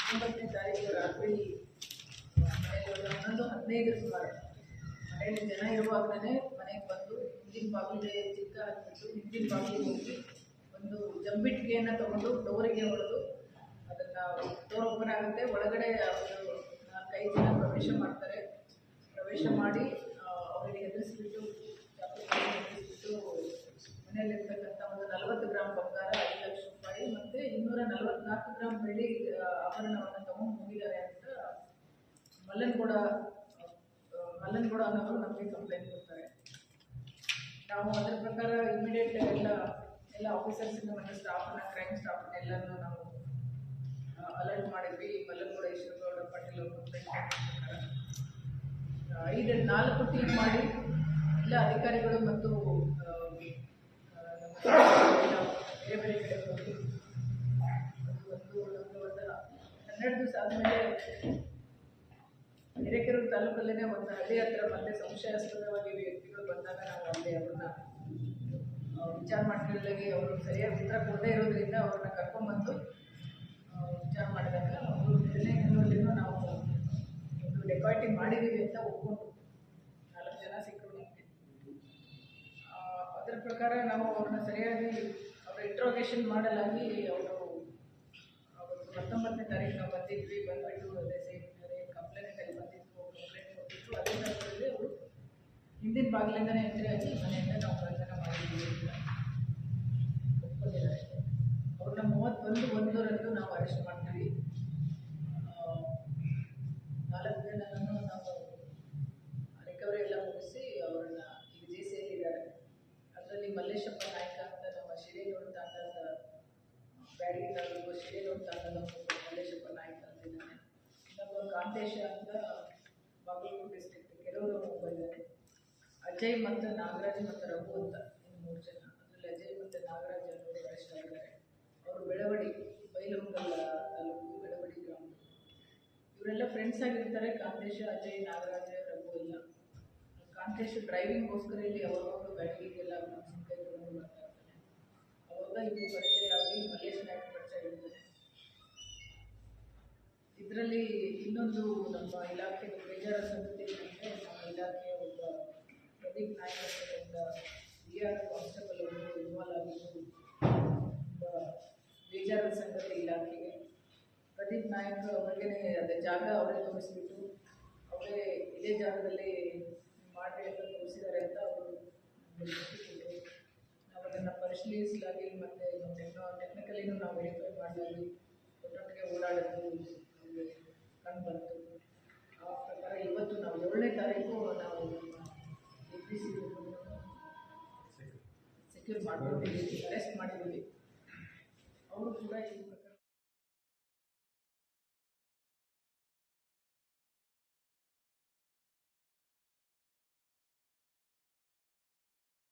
19ನೇ ತಾರೀಕು ರಾತ್ರಿ ಮನೆಯಲ್ಲಿ 11:15 ಸುಮಾರು ಮನೆಯಲ್ಲಿ ಜನ ಇರುವಾಗಲೇ ಮನೆಗೆ ಬಂದು ಹಿಂದಿನ ಬಾಗಿಲಿಗೆ ಚಿಕ್ಕ ಹಾಕಿಬಿಟ್ಟು ಹಿಂದಿನ ಬಾಗಿಲಿಗೆ ಹೋಗಿ ಒಂದು ಜಂಬಿಟ್ಟಿಗೆಯನ್ನು ತೊಗೊಂಡು ಡೋರಿಗೆ ಹೊಡೆದು ಅದನ್ನು ಡೋರ್ ಓಪನ್ ಆಗುತ್ತೆ. ಒಳಗಡೆ ಅವರು 4-5 ಜನ ಪ್ರವೇಶ ಮಾಡ್ತಾರೆ. ಪ್ರವೇಶ ಮಾಡಿ ಅವರಿಗೆ ಹೆದರಿಸ್ಬಿಟ್ಟು ಹೆದರಿಸ್ಬಿಟ್ಟು ಮನೆಯಲ್ಲಿರ್ತಕ್ಕಂಥ ಒಂದು 40 ಗ್ರಾಮ್ ಬಂಗಾರ, 5 ಲಕ್ಷ ರೂಪಾಯಿ ಮತ್ತು 244 ಗ್ರಾಮ್ ಬೆಳ್ಳಿ ಆಭರಣವನ್ನು ತಗೊಂಡು ಹೋಗಿದ್ದಾರೆ ಅಂತ ಮಲ್ಲನಗೌಡ ಅನ್ನೋರು ನಮಗೆ ಕಂಪ್ಲೇಂಟ್ ಕೊಡ್ತಾರೆ. ನಾವು ಅದರ ಪ್ರಕಾರ ಇಮಿಡಿಯೇಟ್ ಎಲ್ಲ ಆಫೀಸರ್ಸಿಂದ ಮತ್ತು ಸ್ಟಾಫನ್ನು, ಕ್ರೈಮ್ ಸ್ಟಾಫನ್ನೆಲ್ಲನೂ ನಾವು ಅಲರ್ಟ್ ಮಾಡಿದ್ವಿ. ಮಲ್ಲನಗೌಡ ಈಶ್ವರಗೌಡ ಪಾಟೀಲ್ ಅವರು ಕಂಪ್ಲೇಂಟ್ ಕೊಟ್ಟಿರ್ತಾರೆ. 4 ಟೀಮ್ ಮಾಡಿ ಎಲ್ಲ ಅಧಿಕಾರಿಗಳು ಮತ್ತು ಬೇರೆ ಬೇರೆ ಕಡೆ ಹೋಗಿ ಒಂದು 12 ದಿವಸ ಆದಮೇಲೆ ಹಿರೇಕೆರೂರು ತಾಲೂಕಲ್ಲೇ ಒಂದು ಹಳ್ಳಿ ಹತ್ರ ಮತ್ತೆ ಸಂಶಯಾಸ್ಪದವಾಗಿ ವ್ಯಕ್ತಿಗಳು ಬಂದಾಗ ನಾವು ಅಲ್ಲಿ ಅವ್ರನ್ನ ವಿಚಾರ ಮಾಡ್ತಿದ್ದಾಗೆ ಅವರು ಸರಿಯಾಗಿ ಉತ್ತರ ಕೊಡದೇ ಇರೋದ್ರಿಂದ ಅವ್ರನ್ನ ಕರ್ಕೊಂಡ್ಬಂದು ವಿಚಾರ ಮಾಡಿದಾಗ ಅವರು ನಿರ್ಣಯಗಳಲ್ಲಿನೂ ನಾವು ಒಂದು ಡೆಕಾಯಿಟಿ ಮಾಡಿದ್ದೀವಿ ಅಂತ ಒಪ್ಕೊಂಡು 4 ಜನ ಸಿಕ್ಕರು ನಮಗೆ. ಅದರ ಪ್ರಕಾರ ನಾವು ಅವ್ರನ್ನ ಸರಿಯಾಗಿ ಅವರ ಇಂಟ್ರೋಗೇಷನ್ ಮಾಡಲಾಗಿ ಅವರು 19ನೇ ತಾರೀಕು ನಾವು ಬಂದಿದ್ವಿ. ಬಂದುಬಿಟ್ಟು ಅದೇ ಸೇಮ್ ಕಂಪ್ಲೇಂಟಲ್ಲಿ ಬಂದಿತ್ತು, ಕಂಪ್ಲೇಂಟ್ ಕೊಟ್ಟಿತ್ತು. ಅದೇ ಥರದಲ್ಲಿ ಅವರು ಹಿಂದಿನ ಬಾಗಿಲಿಂದನೇ ಎಂಟ್ರಿ ಆಗಿ ಮನೆಯಿಂದ ನಾವು ಬಂಧನ ಮಾಡಿದ್ದೀವಿ ಅಂತ ಒಪ್ಕೊಂಡಿದ್ದಾರೆ. ಅವ್ರನ್ನ 31 ನಾವು ಅರೆಸ್ಟ್ ಮಾಡ್ತೀವಿ. 4 ಜನರನ್ನು ನಾವು ರಿಕವರಿ ಎಲ್ಲ ಮುಗಿಸಿ ಅವ್ರನ್ನ ಈಗ ಜೆಸಿಯಲ್ಲಿದ್ದಾರೆ. ಅದರಲ್ಲಿ ಮಲ್ಲೇಶಪ್ಪ ನಾಯ್ಕ ಅಂತ ನಮ್ಮ ಶಿರೇಗೌಡ ತಾಂಡದ ಬ್ಯಾಡಗಿ ತಾಲೂಕು ಶಿರೇಗೌಡ ತಾಂಡದ ಮಲ್ಲೇಶಪ್ಪ ನಾಯ್ಕ ಅಂತಿದ್ದಾನೆ. ಇನ್ನೊಬ್ಬ ಕಾಂತೇಶ ಅಂತ ಬಾಗಲಕೋಟೆ ಡಿಸ್ಟ್ರಿಕ್ಟ್ ಕೆರೂರು ಬಂದಿದ್ದಾರೆ. ಅಜಯ್ ಮತ್ತು ನಾಗರಾಜ್ ಮತ್ತು ರಘು ಅಂತ ಇನ್ನು 3 ಜನ. ಅದರಲ್ಲಿ ಅಜಯ್ ಮತ್ತು ನಾಗರಾಜ್ ಅವರು ಅರೆಸ್ಟ್ ಆಗಿದ್ದಾರೆ. ಅವರು ಬೆಳವಡಿ ಬೈಲಹೊಂಗಲ ತಾಲೂಕು ಬೆಳವಡಿ ಗ್ರಾಮ. ಇವರೆಲ್ಲ ಫ್ರೆಂಡ್ಸ್ ಆಗಿರ್ತಾರೆ. ಕಾಂತೇಶ, ಅಜಯ್, ನಾಗರಾಜ್, ರಘು ಎಲ್ಲ. ಕಾಂತೇಶ್ ಡ್ರೈವಿಂಗ್ಗೋಸ್ಕರ ಇಲ್ಲಿ ಯಾವಾಗ ಬ್ಯಾಡಗಿಗೆಲ್ಲ ಮೆಣಸಿನಕಾಯಿ ತಗೊಂಡು ಬರ್ತಾ ಇರ್ತಾನೆ. ಅವಾಗ ಇವರು ಪರಿಚಯ ಆಗಿ ಮಲ್ಲೇಶ್ ನಾಯ್ಕ ಪರಿಚಯ ಇರ್ತಾನೆ. ಇದರಲ್ಲಿ ಇನ್ನೊಂದು ನಮ್ಮ ಇಲಾಖೆ ಬೇಜಾರ ಸಂಗತಿ ಏನಂದರೆ, ನಮ್ಮ ಇಲಾಖೆಯ ಒಬ್ಬ ಪ್ರದೀಪ್ ನಾಯ್ಕ ಅಂತ BR ಕಾನ್ಸ್ಟೇಬಲ್ ಅವರು ಇನ್ವಾಲ್ವ್ ಆಗಿದ್ದು ಒಬ್ಬ ಬೇಜಾರದ ಸಂಗತಿ ಇಲಾಖೆಗೆ. ಪ್ರದೀಪ್ ನಾಯ್ಕ ಅವ್ರಿಗೆ ಅದೇ ಜಾಗ ಅವರೇ ತೋರಿಸ್ಬಿಟ್ಟು ಅವರೇ ಇದೇ ಜಾಗದಲ್ಲಿ ಮಾಡಿ ಅಂತ ತೋರಿಸಿದ್ದಾರೆ ಅಂತ ಅವರು ಗೊತ್ತಿತ್ತು. ನಾವು ಅದನ್ನು ಪರಿಶೀಲಿಸಲಾಗಿ ಮತ್ತು ಟೆಕ್ನಿಕಲಿನೂ ನಾವು ವೆರಿಫೈ ಮಾಡಲಾಗಿ ಒಟ್ಟೊಟ್ಟಿಗೆ ಓಡಾಡಿದ್ದು ನಮಗೆ ಕಂಡು ಬಂತು. ಆ ಪ್ರಕಾರ ಇವತ್ತು ನಾವು 7ನೇ ತಾರೀಕು ನಾವು APC ಸೆಕ್ಯೂರ್ ಮಾಡ್ಕೊಂಡಿದ್ದೀವಿ, ಅರೆಸ್ಟ್ ಮಾಡಿದ್ದೀವಿ.